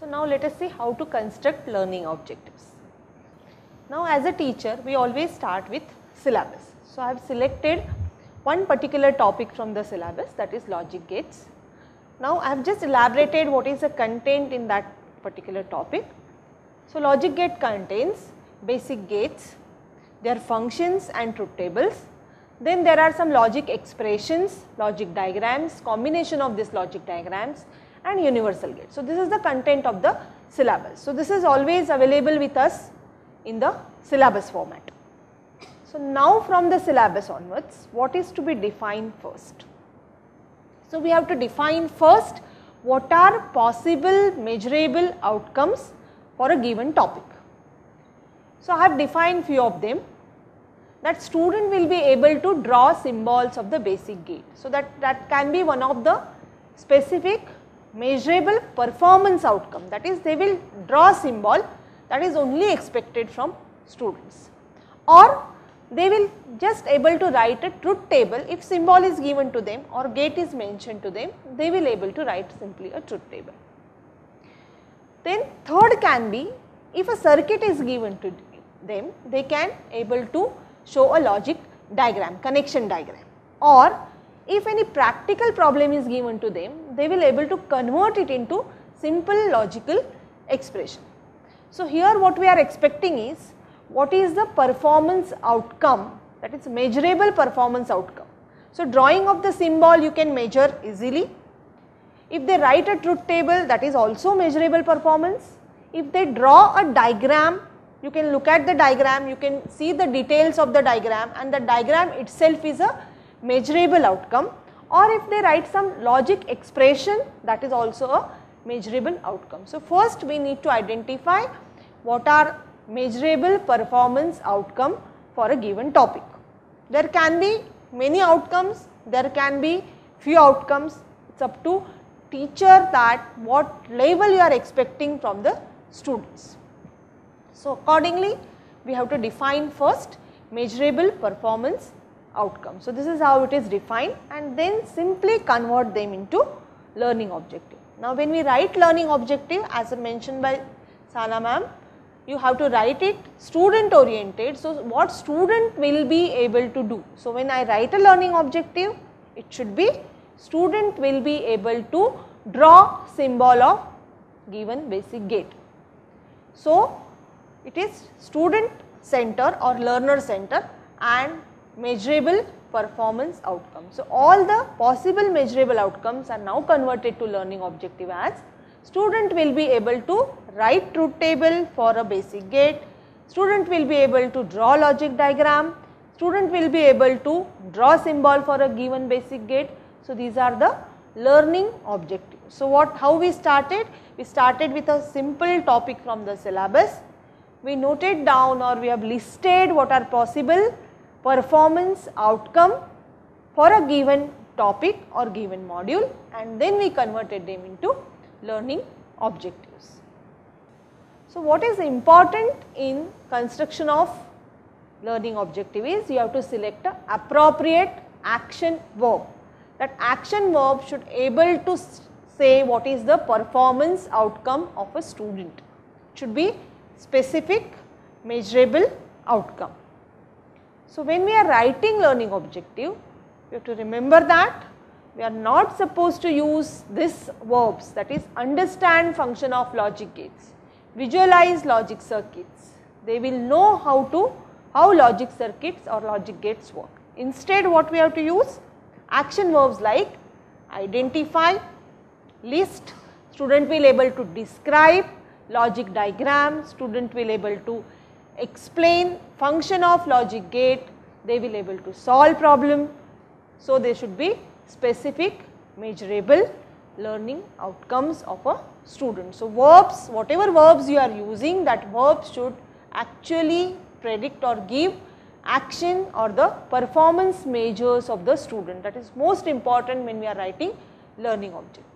So now let us see how to construct learning objectives. Now as a teacher, we always start with syllabus. So I have selected one particular topic from the syllabus, that is logic gates. Now I have just elaborated what is the content in that particular topic. So logic gate contains basic gates, their functions and truth tables. Then there are some logic expressions, logic diagrams, combination of these logic diagrams and universal gates. So this is the content of the syllabus. So this is always available with us in the syllabus format. So now from the syllabus onwards, what is to be defined first? So we have to define first what are possible measurable outcomes for a given topic. So I have defined few of them, that student will be able to draw symbols of the basic gate. So that can be one of the specific measurable performance outcome, that is they will draw symbol that is only expected from students, or they will just able to write a truth table. If symbol is given to them or gate is mentioned to them, they will able to write simply a truth table. Then third can be, if a circuit is given to them, they can able to show a logic diagram, connection diagram, or if any practical problem is given to them, they will able to convert it into simple logical expression. So here what we are expecting is, what is the performance outcome, that is measurable performance outcome. So drawing of the symbol you can measure easily. If they write a truth table, that is also measurable performance. If they draw a diagram, you can look at the diagram, you can see the details of the diagram, and the diagram itself is a measurable outcome. Or if they write some logic expression, that is also a measurable outcome. So first we need to identify what are measurable performance outcome for a given topic. There can be many outcomes, there can be few outcomes. It's up to teacher that what level you are expecting from the students. So accordingly we have to define first measurable performance outcome. So this is how it is defined, and then simply convert them into learning objective. Now when we write learning objective, as mentioned by Sana ma'am, you have to write it student oriented. So what student will be able to do. So when I write a learning objective, it should be student will be able to draw symbol of given basic gate. So it is student center or learner center and measurable performance outcome. So all the possible measurable outcomes are now converted to learning objective as student will be able to write truth table for a basic gate, student will be able to draw logic diagram, student will be able to draw symbol for a given basic gate. So these are the learning objectives. So how we started? We started with a simple topic from the syllabus. We noted down, or we have listed what are possible performance outcome for a given topic or given module, and then we converted them into learning objectives. So what is important in construction of learning objective is, you have to select an appropriate action verb. That action verb should able to say what is the performance outcome of a student. It should be specific measurable outcome. So when we are writing learning objective, you have to remember that we are not supposed to use these verbs, that is understand function of logic gates, visualize logic circuits. They will know how logic circuits or logic gates work. Instead what we have to use? Action verbs like identify, list, student will able to describe, logic diagram, student will able to explain function of logic gate, they will able to solve problem. So there should be specific measurable learning outcomes of a student. So verbs, whatever verbs you are using, that verbs should actually predict or give action or the performance measures of the student. That is most important when we are writing learning objective.